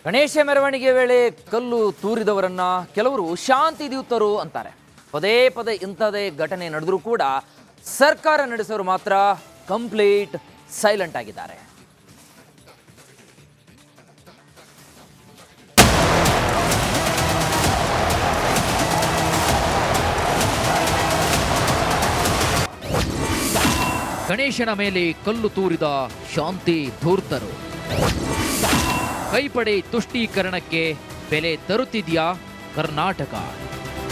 ಗಣೇಶ ಮೆರವಣಿಗೆ ವೇಳೆ ಕಲ್ಲು ತೂರಿದವರನ್ನ ಕೆಲವರು ಶಾಂತಿ ದೂತರು ಅಂತಾರೆ. ಪದೇ ಪದೇ ಇಂಥದೇ ಘಟನೆ ನಡೆದರೂ ಕೂಡ ಸರ್ಕಾರ ನಡೆಸೋರು ಮಾತ್ರ ಕಂಪ್ಲೀಟ್ ಸೈಲೆಂಟ್ ಆಗಿದ್ದಾರೆ. ಗಣೇಶನ ಮೇಲೆ ಕಲ್ಲು ತೂರಿದ ಶಾಂತಿ ಧೂರ್ತರು. ಕೈಪಡೆ ತುಷ್ಟೀಕರಣಕ್ಕೆ ಬೆಲೆ ತರುತ್ತಿದ್ಯಾ ಕರ್ನಾಟಕ?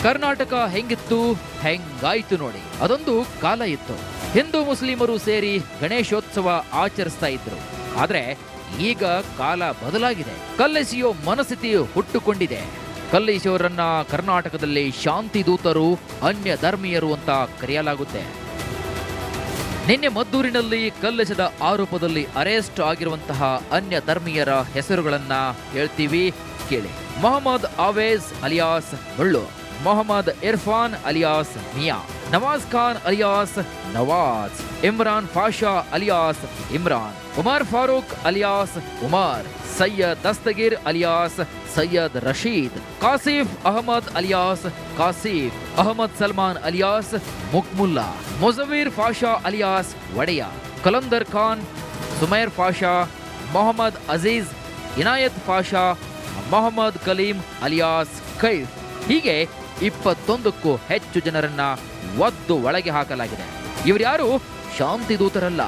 ಕರ್ನಾಟಕ ಹೆಂಗಿತ್ತು ಹೆಂಗಾಯ್ತು ನೋಡಿ. ಅದೊಂದು ಕಾಲ ಇತ್ತು, ಹಿಂದೂ ಮುಸ್ಲಿಮರು ಸೇರಿ ಗಣೇಶೋತ್ಸವ ಆಚರಿಸ್ತಾ ಇದ್ರು. ಆದ್ರೆ ಈಗ ಕಾಲ ಬದಲಾಗಿದೆ. ಕಲ್ಲೆಸೆಯೋ ಮನಸ್ಥಿತಿ ಹುಟ್ಟುಕೊಂಡಿದೆ. ಕಲ್ಲೆಸೆಯೋರನ್ನ ಕರ್ನಾಟಕದಲ್ಲಿ ಶಾಂತಿ ದೂತರು, ಅನ್ಯ ಧರ್ಮೀಯರು ಅಂತ ಕರೆಯಲಾಗುತ್ತೆ. ನಿನ್ನೆ ಮದ್ದೂರಿನಲ್ಲಿ ಕಲ್ಲೆಸೆದ ಆರೋಪದಲ್ಲಿ ಅರೆಸ್ಟ್ ಆಗಿರುವಂತಹ ಅನ್ಯ ಧರ್ಮೀಯರ ಹೆಸರುಗಳನ್ನ ಹೇಳ್ತೀವಿ, ಕೇಳಿ. Mohammed Awez alias Mullu, Mohammad Irfan alias Miya, Nawaz Khan alias Nawaz, Imran Pasha alias Imran, Umar Farooq alias Umar, Syed Dastagir alias Syed Rasheed, Kasif Ahmed alias Kasif, Ahmed Salman alias Mukmulla, Mujaveer Pasha alias Odeya, Kalandar Khan, Sumair Pasha, Mohammad Aziz, Inayat Pasha, Mohammad Kaleem alias Kaif. ಹೀಗೆ 21ಕ್ಕೂ ಹೆಚ್ಚು ಜನರನ್ನ ಒದ್ದು ಒಳಗೆ ಹಾಕಲಾಗಿದೆ. ಇವರ್ಯಾರು ಶಾಂತಿ ದೂತರಲ್ಲ,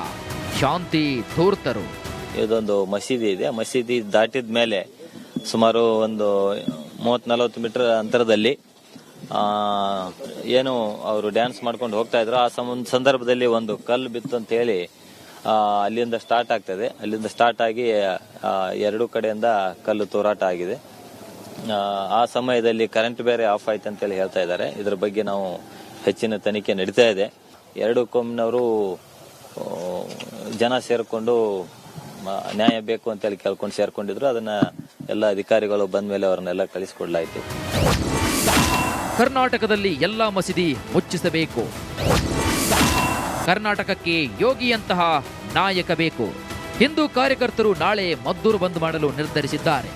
ಶಾಂತಿ ಧೂರ್ತರು. ಇದೊಂದು ಮಸೀದಿ ಇದೆ. ಮಸೀದಿ ದಾಟಿದ ಮೇಲೆ ಸುಮಾರು ಒಂದು 30-40 ಮೀಟರ್ ಅಂತರದಲ್ಲಿ ಏನು ಅವರು ಡ್ಯಾನ್ಸ್ ಮಾಡ್ಕೊಂಡು ಹೋಗ್ತಾ ಇದ್ರು. ಆ ಸಂದರ್ಭದಲ್ಲಿ ಒಂದು ಕಲ್ಲು ಬಿತ್ತು ಅಂತ ಹೇಳಿ ಅಲ್ಲಿಂದ ಸ್ಟಾರ್ಟ್ ಆಗ್ತದೆ. ಅಲ್ಲಿಂದ ಸ್ಟಾರ್ಟ್ ಆಗಿ ಎರಡೂ ಕಡೆಯಿಂದ ಕಲ್ಲು ತೂರಾಟ ಆಗಿದೆ. ಆ ಸಮಯದಲ್ಲಿ ಕರೆಂಟ್ ಬೇರೆ ಆಫ್ ಆಯ್ತು ಅಂತೇಳಿ ಹೇಳ್ತಾ ಇದ್ದಾರೆ. ಇದ್ರ ಬಗ್ಗೆ ನಾವು ಹೆಚ್ಚಿನ ತನಿಖೆ ನಡೀತಾ ಇದೆ. ಎರಡು ಕೋಮಿನವರು ಜನ ಸೇರ್ಕೊಂಡು ನ್ಯಾಯ ಬೇಕು ಅಂತೇಳಿ ಕೇಳ್ಕೊಂಡು ಸೇರ್ಕೊಂಡಿದ್ರು. ಅದನ್ನ ಎಲ್ಲ ಅಧಿಕಾರಿಗಳು ಬಂದ ಮೇಲೆ ಅವರನ್ನೆಲ್ಲ ಕಳಿಸಿಕೊಡ್ಲಾಯ್ತು. ಕರ್ನಾಟಕದಲ್ಲಿ ಎಲ್ಲಾ ಮಸೀದಿ ಮುಚ್ಚಿಸಬೇಕು. ಕರ್ನಾಟಕಕ್ಕೆ ಯೋಗಿಯಂತಹ ನಾಯಕ ಬೇಕು. ಹಿಂದೂ ಕಾರ್ಯಕರ್ತರು ನಾಳೆ ಮದ್ದೂರು ಬಂದ್ ಮಾಡಲು ನಿರ್ಧರಿಸಿದ್ದಾರೆ.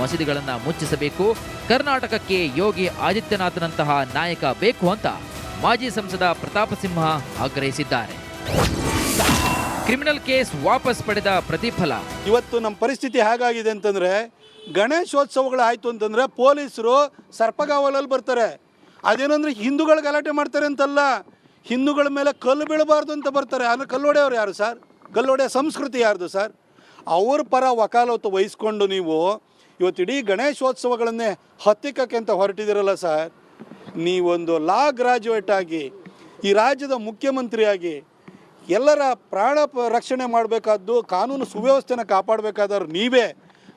ಮಸೀದಿಗಳನ್ನ ಮುಚ್ಚಿಸಬೇಕು. ಕರ್ನಾಟಕಕ್ಕೆ ಯೋಗಿ ಆದಿತ್ಯನಾಥ್ನಂತಹ ನಾಯಕ ಬೇಕು ಅಂತ ಮಾಜಿ ಸಂಸದ ಪ್ರತಾಪ ಸಿಂಹ ಆಗ್ರಹಿಸಿದ್ದಾರೆ. ಕ್ರಿಮಿನಲ್ ಕೇಸ್ ವಾಪಸ್ ಪಡೆದ ಪ್ರತಿಫಲ. ಇವತ್ತು ನಮ್ಮ ಪರಿಸ್ಥಿತಿ ಹೇಗಾಗಿದೆ ಅಂತಂದ್ರೆ, ಗಣೇಶೋತ್ಸವಗಳು ಆಯ್ತು ಅಂತಂದ್ರೆ ಪೊಲೀಸರು ಸರ್ಪಗಾವಲಲ್ಲಿ ಬರ್ತಾರೆ. ಅದೇನಂದ್ರೆ ಹಿಂದೂಗಳು ಗಲಾಟೆ ಮಾಡ್ತಾರೆ ಅಂತಲ್ಲ, ಹಿಂದೂಗಳ ಮೇಲೆ ಕಲ್ಲು ಬೀಳಬಾರ್ದು ಅಂತ ಬರ್ತಾರೆ. ಆದರೆ ಕಲ್ಲೊಡೆಯವ್ರು ಯಾರು ಸರ್? ಕಲ್ಲೊಡೆಯ ಸಂಸ್ಕೃತಿ ಯಾರ್ದು ಸರ್? ಅವ್ರ ಪರ ವಕಾಲತ್ತು ವಹಿಸ್ಕೊಂಡು ನೀವು ಇವತ್ತು ಇಡೀ ಗಣೇಶೋತ್ಸವಗಳನ್ನೇ ಹತ್ತಿಕ್ಕಕ್ಕೆ ಅಂತ ಹೊರಟಿದ್ದೀರಲ್ಲ ಸರ್. ನೀವೊಂದು ಲಾ ಗ್ರಾಜ್ಯುಯೇಟ್ ಆಗಿ ಈ ರಾಜ್ಯದ ಮುಖ್ಯಮಂತ್ರಿಯಾಗಿ ಎಲ್ಲರ ಪ್ರಾಣ ರಕ್ಷಣೆ ಮಾಡಬೇಕಾದ್ದು, ಕಾನೂನು ಸುವ್ಯವಸ್ಥೆನ ಕಾಪಾಡಬೇಕಾದವ್ರು ನೀವೇ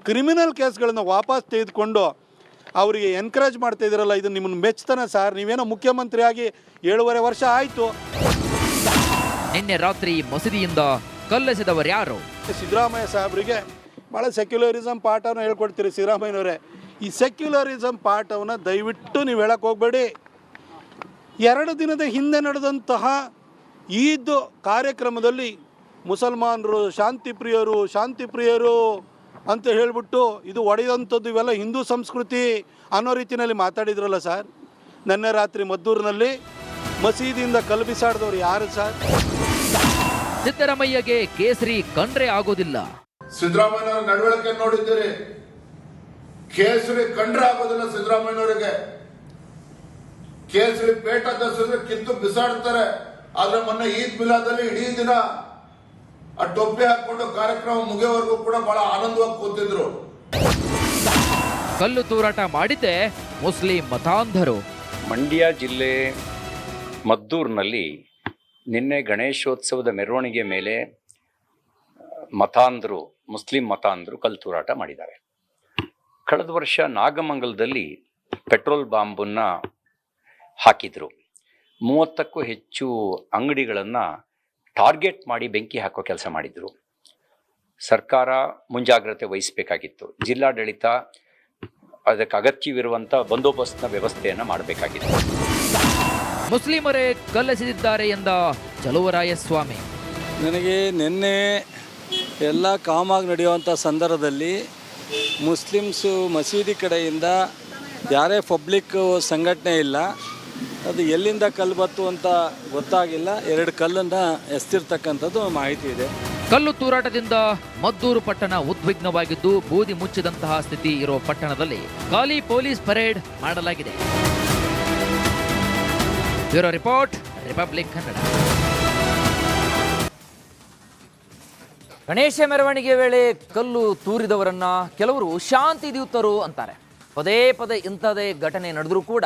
ಕ್ರಿಮಿನಲ್ ಕೇಸ್ಗಳನ್ನು ವಾಪಸ್ ತೆಗೆದುಕೊಂಡು ಅವರಿಗೆ ಎನ್ಕರೇಜ್ ಮಾಡ್ತಾ ಇದ್ದೀರಲ್ಲ, ಇದು ನಿಮ್ಮನ್ನು ಮೆಚ್ತಾನೆ ಸರ್? ನೀವೇನೋ ಮುಖ್ಯಮಂತ್ರಿಯಾಗಿ 7.5 ವರ್ಷ ಆಯಿತು. ನಿನ್ನೆ ರಾತ್ರಿ ಮಸೀದಿಯಿಂದ ಕಲ್ಲೆಸೆದವರು ಯಾರು? ಸಿದ್ದರಾಮಯ್ಯ ಸಾಹೇಬರಿಗೆ ಭಾಳ ಸೆಕ್ಯುಲರಿಸಮ್ ಪಾಠವನ್ನು ಹೇಳ್ಕೊಡ್ತೀರಿ ಸಿದ್ದರಾಮಯ್ಯನವರೇ. ಈ ಸೆಕ್ಯುಲರಿಸಮ್ ಪಾಠವನ್ನು ದಯವಿಟ್ಟು ನೀವು ಹೇಳಕ್ಕೆ ಹೋಗಬೇಡಿ. 2 ದಿನದ ಹಿಂದೆ ನಡೆದಂತಹ ಈದ್ ಕಾರ್ಯಕ್ರಮದಲ್ಲಿ ಮುಸಲ್ಮಾನರು ಶಾಂತಿ ಪ್ರಿಯರು ಅಂತ ಹೇಳಿಬಿಟ್ಟು ಇದು ಒಡೆದಂಥದ್ದು, ಇವೆಲ್ಲ ಹಿಂದೂ ಸಂಸ್ಕೃತಿ ಅನ್ನೋ ರೀತಿಯಲ್ಲಿ ಮಾತಾಡಿದ್ರಲ್ಲ ಸರ್. ನಿನ್ನೆ ರಾತ್ರಿ ಮದ್ದೂರಿನಲ್ಲಿ ಮಸೀದಿಯಿಂದ ಕಲ್ಲು ಬಿಸಾಡಿದವರು ಯಾರು ಸರ್? ಸಿದ್ದರಾಮಯ್ಯಗೆ ಕೇಸರಿ ಕಂಡ್ರೆ ಆಗೋದಿಲ್ಲ. ಸಿದ್ದರಾಮಯ್ಯನವರ ನಡವಳಿಕೆ ನೋಡಿದ್ದೀರಿ. ಕೇಸರಿ ಕಂಡ್ರೆ ಆಗೋದಿಲ್ಲ ಸಿದ್ದರಾಮಯ್ಯನವರಿಗೆ. ಕೇಸರಿ ಪೇಟ ದಸಿದ್ರೆ ಕಿತ್ತು ಬಿಸಾಡ್ತಾರೆ. ಆದ್ರೆ ಮೊನ್ನೆ ಈದ್ ಮಿಲಾದಲ್ಲಿ ಇಡೀ ದಿನ ಆ ಟೊಪ್ಪಿ ಹಾಕೊಂಡು ಕಾರ್ಯಕ್ರಮ ಮುಗಿಯವರೆಗೂ ಕೂಡ ಬಹಳ ಆನಂದವಾಗಿ ಕೂತಿದ್ರು. ಕಲ್ಲು ತೂರಾಟ ಮಾಡಿದ್ದೆ ಮುಸ್ಲಿಂ ಮತಾಂಧರು. ಮಂಡ್ಯ ಜಿಲ್ಲೆ ಮದ್ದೂರಿನಲ್ಲಿ ನಿನ್ನೆ ಗಣೇಶೋತ್ಸವದ ಮೆರವಣಿಗೆ ಮೇಲೆ ಮುಸ್ಲಿಂ ಮತಾಂಧರು ಕಲ್ಲು ತೂರಾಟ ಮಾಡಿದ್ದಾರೆ. ಕಳೆದ ವರ್ಷ ನಾಗಮಂಗಲದಲ್ಲಿ ಪೆಟ್ರೋಲ್ ಬಾಂಬನ್ನ ಹಾಕಿದ್ರು. 30ಕ್ಕೂ ಹೆಚ್ಚು ಅಂಗಡಿಗಳನ್ನು ಟಾರ್ಗೆಟ್ ಮಾಡಿ ಬೆಂಕಿ ಹಾಕೋ ಕೆಲಸ ಮಾಡಿದ್ರು. ಸರ್ಕಾರ ಮುಂಜಾಗ್ರತೆ ವಹಿಸಬೇಕಾಗಿತ್ತು. ಜಿಲ್ಲಾಡಳಿತ ಅದಕ್ಕೆ ಅಗತ್ಯವಿರುವಂಥ ಬಂದೋಬಸ್ತ್ನ ವ್ಯವಸ್ಥೆಯನ್ನು ಮಾಡಬೇಕಾಗಿತ್ತು. ಮುಸ್ಲಿಮರೇ ಕಲ್ಲೆಸೆದಿದ್ದಾರೆ ಎಂದ ಚಲುವರಾಯಸ್ವಾಮಿ. ನನಗೆ ನಿನ್ನೆ ಎಲ್ಲ ಕಾಮಾಗಿ ನಡೆಯುವಂಥ ಸಂದರ್ಭದಲ್ಲಿ ಮುಸ್ಲಿಮ್ಸು ಮಸೀದಿ ಕಡೆಯಿಂದ ಯಾರೇ ಪಬ್ಲಿಕ್ ಸಂಘಟನೆ ಇಲ್ಲ. ಅದು ಎಲ್ಲಿಂದ ಕಲ್ಲು ಬತ್ತು ಅಂತ ಗೊತ್ತಾಗಿಲ್ಲ. 2 ಕಲ್ಲನ್ನು ಎಸ್ತಿರ್ತಕ್ಕಂಥದ್ದು ಮಾಹಿತಿ ಇದೆ. ಕಲ್ಲು ತೂರಾಟದಿಂದ ಮದ್ದೂರು ಪಟ್ಟಣ ಉದ್ವಿಗ್ನವಾಗಿದ್ದು ಬೂದಿ ಮುಚ್ಚಿದಂತಹ ಸ್ಥಿತಿ ಇರೋ ಪಟ್ಟಣದಲ್ಲಿ ಖಾಲಿ ಪೊಲೀಸ್ ಪರೇಡ್ ಮಾಡಲಾಗಿದೆ. Bureau report, republic Kannada. Ganesha ಮೆರವಣಿಗೆ ವೇಳೆ ಕಲ್ಲು ತೂರಿದವರನ್ನ ಕೆಲವರು ಶಾಂತಿ ದೂತರು ಅಂತಾರೆ. ಪದೇ ಪದೇ ಇಂಥದೇ ಘಟನೆ ನಡೆದರೂ ಕೂಡ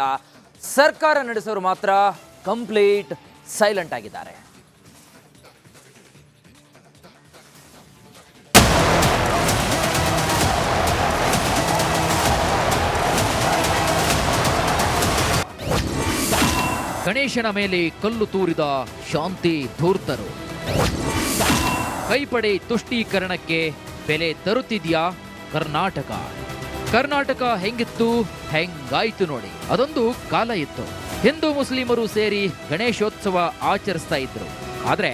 ಸರ್ಕಾರ ನಡೆಸೋರು ಮಾತ್ರ ಕಂಪ್ಲೀಟ್ ಸೈಲೆಂಟ್ ಆಗಿದ್ದಾರೆ. ಗಣೇಶನ ಮೇಲೆ ಕಲ್ಲು ತೂರಿದ ಶಾಂತಿ ಧೂರ್ತರು. ಕೈಪಡೆ ತುಷ್ಟೀಕರಣಕ್ಕೆ ಬೆಲೆ ತರುತ್ತಿದ್ಯಾ ಕರ್ನಾಟಕ? ಕರ್ನಾಟಕ ಹೆಂಗಿತ್ತು ಹೆಂಗಾಯ್ತು ನೋಡಿ. ಅದೊಂದು ಕಾಲ ಇತ್ತು. ಹಿಂದೂ ಮುಸ್ಲಿಮರು ಸೇರಿ ಗಣೇಶೋತ್ಸವ ಆಚರಿಸ್ತಾ ಇದ್ರು. ಆದ್ರೆ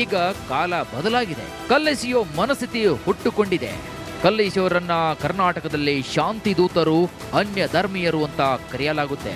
ಈಗ ಕಾಲ ಬದಲಾಗಿದೆ. ಕಲ್ಲೆಸೆಯೋ ಮನಸ್ಥಿತಿ ಹುಟ್ಟುಕೊಂಡಿದೆ. ಕಲ್ಲೆಸೆಯೋರನ್ನ ಕರ್ನಾಟಕದಲ್ಲಿ ಶಾಂತಿ ದೂತರು, ಅನ್ಯ ಧರ್ಮೀಯರು ಅಂತ ಕರೆಯಲಾಗುತ್ತೆ.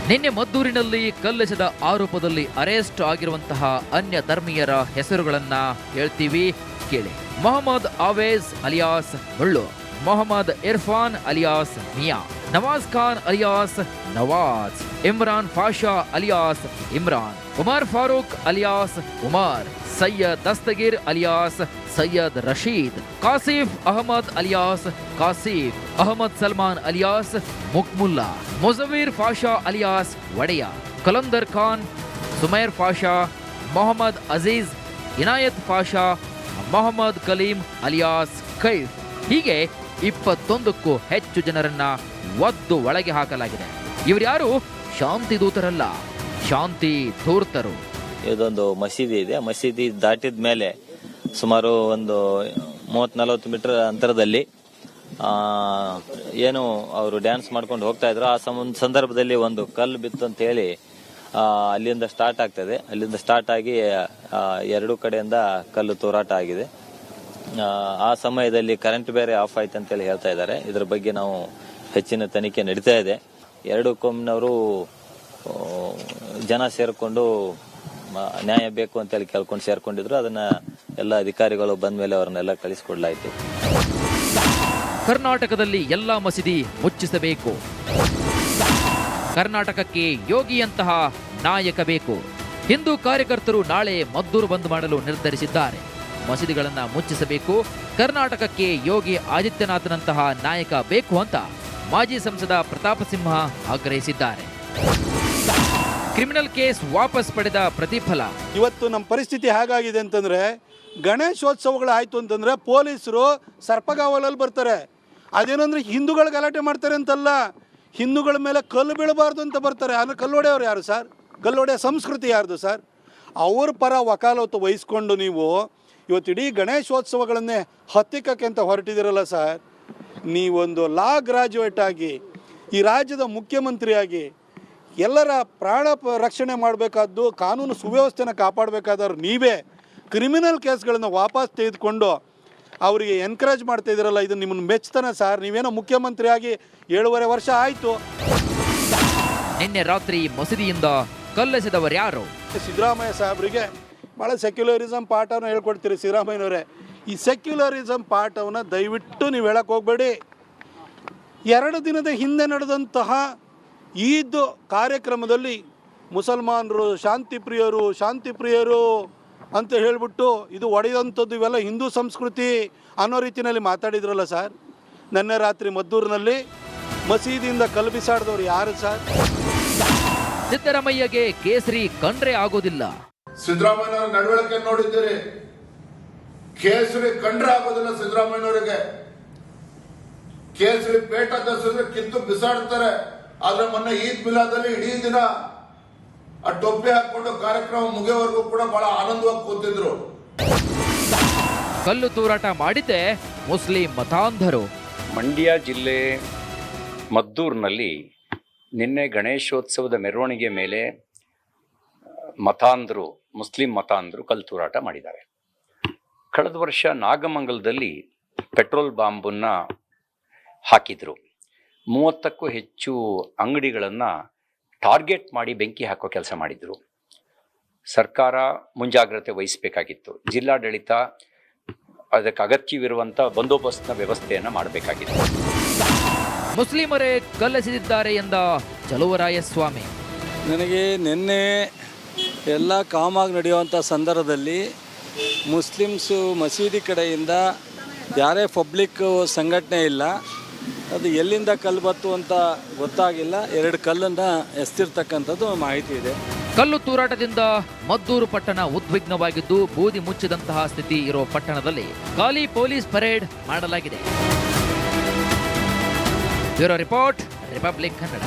ನಿನ್ನೆ ಮದ್ದೂರಿನಲ್ಲಿ ಕಲ್ಲೆಸೆದ ಆರೋಪದಲ್ಲಿ ಅರೆಸ್ಟ್ ಆಗಿರುವಂತಹ ಅನ್ಯ ಧರ್ಮೀಯರ ಹೆಸರುಗಳನ್ನ ಹೇಳ್ತೀವಿ, ಕೇಳಿ. Mohammed Awez alias Mullu, Mohammad Irfan alias Miya, Nawaz Khan alias Nawaz, Imran Pasha alias Imran, Umar Farooq alias Umar, Syed Dastagir alias Syed Rasheed, Kasif Ahmed alias Kasif, Ahmed Salman alias Mukmulla, Mujaveer Pasha alias Odeya, Kalandar Khan, Sumair Pasha, Mohammad Aziz, Inayat Pasha, Mohammad Kaleem alias Kaif. ಹೀಗೆ 21ಕ್ಕೂ ಹೆಚ್ಚು ಜನರನ್ನ ಒದ್ದು ಒಳಗೆ ಹಾಕಲಾಗಿದೆ. ಇವರ್ಯಾರು ಶಾಂತಿ ದೂತರಲ್ಲ, ಶಾಂತಿ ಧೂರ್ತರು. ಇದೊಂದು ಮಸೀದಿ ಇದೆ. ಮಸೀದಿ ದಾಟಿದ ಮೇಲೆ ಸುಮಾರು ಒಂದು 30-40 ಮೀಟರ್ ಅಂತರದಲ್ಲಿ ಏನು ಅವರು ಡ್ಯಾನ್ಸ್ ಮಾಡ್ಕೊಂಡು ಹೋಗ್ತಾ ಇದ್ರು. ಆ ಸಂದರ್ಭದಲ್ಲಿ ಒಂದು ಕಲ್ಲು ಬಿತ್ತು ಅಂತ ಹೇಳಿ ಅಲ್ಲಿಂದ ಸ್ಟಾರ್ಟ್ ಆಗ್ತದೆ. ಅಲ್ಲಿಂದ ಸ್ಟಾರ್ಟ್ ಆಗಿ 2 ಕಡೆಯಿಂದ ಕಲ್ಲು ತೂರಾಟ ಆಗಿದೆ. ಆ ಸಮಯದಲ್ಲಿ ಕರೆಂಟ್ ಬೇರೆ ಆಫ್ ಆಯ್ತು ಅಂತೇಳಿ ಹೇಳ್ತಾ ಇದ್ದಾರೆ. ಇದ್ರ ಬಗ್ಗೆ ನಾವು ಹೆಚ್ಚಿನ ತನಿಖೆ ನಡೀತಾ ಇದೆ. 2 ಕೋಮಿನವರು ಜನ ಸೇರ್ಕೊಂಡು ನ್ಯಾಯ ಬೇಕು ಅಂತೇಳಿ ಕೇಳ್ಕೊಂಡು ಸೇರ್ಕೊಂಡಿದ್ರು. ಅದನ್ನ ಎಲ್ಲ ಅಧಿಕಾರಿಗಳು ಬಂದ ಮೇಲೆ ಅವರನ್ನೆಲ್ಲ ಕಳಿಸಿಕೊಡ್ಲಾಯ್ತು. ಕರ್ನಾಟಕದಲ್ಲಿ ಎಲ್ಲಾ ಮಸೀದಿ ಮುಚ್ಚಿಸಬೇಕು. ಕರ್ನಾಟಕಕ್ಕೆ ಯೋಗಿಯಂತಹ ನಾಯಕ ಬೇಕು. ಹಿಂದೂ ಕಾರ್ಯಕರ್ತರು ನಾಳೆ ಮದ್ದೂರು ಬಂದ್ ಮಾಡಲು ನಿರ್ಧರಿಸಿದ್ದಾರೆ. ಮಸೀದಿಗಳನ್ನ ಮುಚ್ಚಿಸಬೇಕು. ಕರ್ನಾಟಕಕ್ಕೆ ಯೋಗಿ ಆದಿತ್ಯನಾಥ್ನಂತಹ ನಾಯಕ ಬೇಕು ಅಂತ ಮಾಜಿ ಸಂಸದ ಪ್ರತಾಪ ಸಿಂಹ ಆಗ್ರಹಿಸಿದ್ದಾರೆ. ಕ್ರಿಮಿನಲ್ ಕೇಸ್ ವಾಪಸ್ ಪಡೆದ ಪ್ರತಿಫಲ. ಇವತ್ತು ನಮ್ಮ ಪರಿಸ್ಥಿತಿ ಹೇಗಾಗಿದೆ ಅಂತಂದರೆ, ಗಣೇಶೋತ್ಸವಗಳು ಆಯಿತು ಅಂತಂದರೆ ಪೊಲೀಸರು ಸರ್ಪಗಾವಲಲ್ಲಿ ಬರ್ತಾರೆ. ಅದೇನಂದ್ರೆ ಹಿಂದೂಗಳು ಗಲಾಟೆ ಮಾಡ್ತಾರೆ ಅಂತಲ್ಲ, ಹಿಂದೂಗಳ ಮೇಲೆ ಕಲ್ಲು ಬೀಳಬಾರ್ದು ಅಂತ ಬರ್ತಾರೆ. ಆದರೆ ಕಲ್ಲೊಡೆಯವ್ರು ಯಾರು ಸರ್? ಕಲ್ಲೊಡೆಯ ಸಂಸ್ಕೃತಿ ಯಾರ್ದು ಸರ್? ಅವ್ರ ಪರ ವಕಾಲತ್ತು ವಹಿಸ್ಕೊಂಡು ನೀವು ಇವತ್ತು ಇಡೀ ಗಣೇಶೋತ್ಸವಗಳನ್ನೇ ಹತ್ತಿಕ್ಕಕ್ಕೆ ಅಂತ ಹೊರಟಿದ್ದೀರಲ್ಲ ಸರ್. ನೀವೊಂದು ಲಾ ಗ್ರಾಜ್ಯುಯೇಟ್ ಆಗಿ ಈ ರಾಜ್ಯದ ಮುಖ್ಯಮಂತ್ರಿಯಾಗಿ ಎಲ್ಲರ ಪ್ರಾಣ ರಕ್ಷಣೆ ಮಾಡಬೇಕಾದ್ದು, ಕಾನೂನು ಸುವ್ಯವಸ್ಥೆನ ಕಾಪಾಡಬೇಕಾದವ್ರು ನೀವೇ ಕ್ರಿಮಿನಲ್ ಕೇಸ್ಗಳನ್ನು ವಾಪಸ್ ತೆಗೆದುಕೊಂಡು ಅವರಿಗೆ ಎನ್ಕರೇಜ್ ಮಾಡ್ತಾ ಇದ್ದೀರಲ್ಲ, ಇದು ನಿಮ್ಮನ್ನು ಮೆಚ್ತಾನೆ ಸರ್? ನೀವೇನೋ ಮುಖ್ಯಮಂತ್ರಿಯಾಗಿ 7.5 ವರ್ಷ ಆಯಿತು. ನಿನ್ನೆ ರಾತ್ರಿ ಮಸೀದಿಯಿಂದ ಕಲ್ಲೆಸೆದವರು ಯಾರು? ಸಿದ್ದರಾಮಯ್ಯ ಸಾಹೇಬರಿಗೆ ಭಾಳ ಸೆಕ್ಯುಲರಿಸಮ್ ಪಾಠವನ್ನು ಹೇಳ್ಕೊಡ್ತೀರಿ ಸಿದ್ದರಾಮಯ್ಯನವರೇ. ಈ ಸೆಕ್ಯುಲರಿಸಮ್ ಪಾಠವನ್ನು ದಯವಿಟ್ಟು ನೀವು ಹೇಳಕ್ಕೆ ಹೋಗಬೇಡಿ. 2 ದಿನದ ಹಿಂದೆ ನಡೆದಂತಹ ಈದ್ ಕಾರ್ಯಕ್ರಮದಲ್ಲಿ ಮುಸಲ್ಮಾನರು ಶಾಂತಿ ಪ್ರಿಯರು ಅಂತ ಹೇಳಿಬಿಟ್ಟು ಇದು ಒಡೆದಂಥದ್ದು, ಇವೆಲ್ಲ ಹಿಂದೂ ಸಂಸ್ಕೃತಿ ಅನ್ನೋ ರೀತಿಯಲ್ಲಿ ಮಾತಾಡಿದ್ರಲ್ಲ ಸರ್. ನಿನ್ನೆ ರಾತ್ರಿ ಮದ್ದೂರಿನಲ್ಲಿ ಮಸೀದಿಯಿಂದ ಕಲ್ಲು ಬಿಸಾಡಿದವರು ಯಾರು ಸರ್? ಸಿದ್ದರಾಮಯ್ಯಗೆ ಕೇಸರಿ ಕಂಡ್ರೆ ಆಗೋದಿಲ್ಲ. ಸಿದ್ದರಾಮಯ್ಯನವರ ನಡವಳಿಕೆ ನೋಡಿದ್ದೀರಿ. ಕೇಸರಿ ಕಂಡ್ರೆ ಆಗೋದಿಲ್ಲ ಸಿದ್ದರಾಮಯ್ಯನವರಿಗೆ. ಕೇಸರಿ ಪೇಟ ದಸಿದ್ರೆ ಕಿತ್ತು ಬಿಸಾಡ್ತಾರೆ. ಆದ್ರೆ ಮೊನ್ನೆ ಈದ್ ಮಿಲಾದಲ್ಲಿ ಇಡೀ ದಿನ ಆ ಟೊಪ್ಪಿ ಹಾಕೊಂಡು ಕಾರ್ಯಕ್ರಮ ಮುಗಿಯವರೆಗೂ ಕೂಡ ಬಹಳ ಆನಂದವಾಗಿ ಕೂತಿದ್ರು. ಕಲ್ಲು ತೂರಾಟ ಮಾಡಿದ್ದೆ ಮುಸ್ಲಿಂ ಮತಾಂಧರು. ಮಂಡ್ಯ ಜಿಲ್ಲೆ ಮದ್ದೂರಿನಲ್ಲಿ ನಿನ್ನೆ ಗಣೇಶೋತ್ಸವದ ಮೆರವಣಿಗೆ ಮೇಲೆ ಮುಸ್ಲಿಂ ಮತಾಂಧರು ಕಲ್ಲು ತೂರಾಟ ಮಾಡಿದ್ದಾರೆ. ಕಳೆದ ವರ್ಷ ನಾಗಮಂಗಲದಲ್ಲಿ ಪೆಟ್ರೋಲ್ ಬಾಂಬನ್ನು ಹಾಕಿದರು. 30ಕ್ಕೂ ಹೆಚ್ಚು ಅಂಗಡಿಗಳನ್ನು ಟಾರ್ಗೆಟ್ ಮಾಡಿ ಬೆಂಕಿ ಹಾಕೋ ಕೆಲಸ ಮಾಡಿದರು. ಸರ್ಕಾರ ಮುಂಜಾಗ್ರತೆ ವಹಿಸಬೇಕಾಗಿತ್ತು. ಜಿಲ್ಲಾಡಳಿತ ಅದಕ್ಕೆ ಅಗತ್ಯವಿರುವಂಥ ಬಂದೋಬಸ್ತ್ನ ವ್ಯವಸ್ಥೆಯನ್ನು ಮಾಡಬೇಕಾಗಿತ್ತು. ಮುಸ್ಲಿಮರೇ ಕಲ್ಲೆಸೆದಿದ್ದಾರೆ ಎಂದ ಚಲುವರಾಯಸ್ವಾಮಿ. ನನಗೆ ನಿನ್ನೆ ಎಲ್ಲ ಕಾಮಾಗಿ ನಡೆಯುವಂಥ ಸಂದರ್ಭದಲ್ಲಿ ಮುಸ್ಲಿಮ್ಸು ಮಸೀದಿ ಕಡೆಯಿಂದ ಯಾರೇ ಪಬ್ಲಿಕ್ ಸಂಘಟನೆ ಇಲ್ಲ, ಅದು ಎಲ್ಲಿಂದ ಕಲ್ಲು ಬತ್ತು ಅಂತ ಗೊತ್ತಾಗಿಲ್ಲ. 2 ಕಲ್ಲನ್ನು ಎಸ್ತಿರ್ತಕ್ಕಂಥದ್ದು ಮಾಹಿತಿ ಇದೆ. ಕಲ್ಲು ತೂರಾಟದಿಂದ ಮದ್ದೂರು ಪಟ್ಟಣ ಉದ್ವಿಗ್ನವಾಗಿದ್ದು, ಬೂದಿ ಮುಚ್ಚಿದಂತಹ ಸ್ಥಿತಿ ಇರೋ ಪಟ್ಟಣದಲ್ಲಿ ಖಾಲಿ ಪೊಲೀಸ್ ಪರೇಡ್ ಮಾಡಲಾಗಿದೆ. Bureau report, republic Kannada.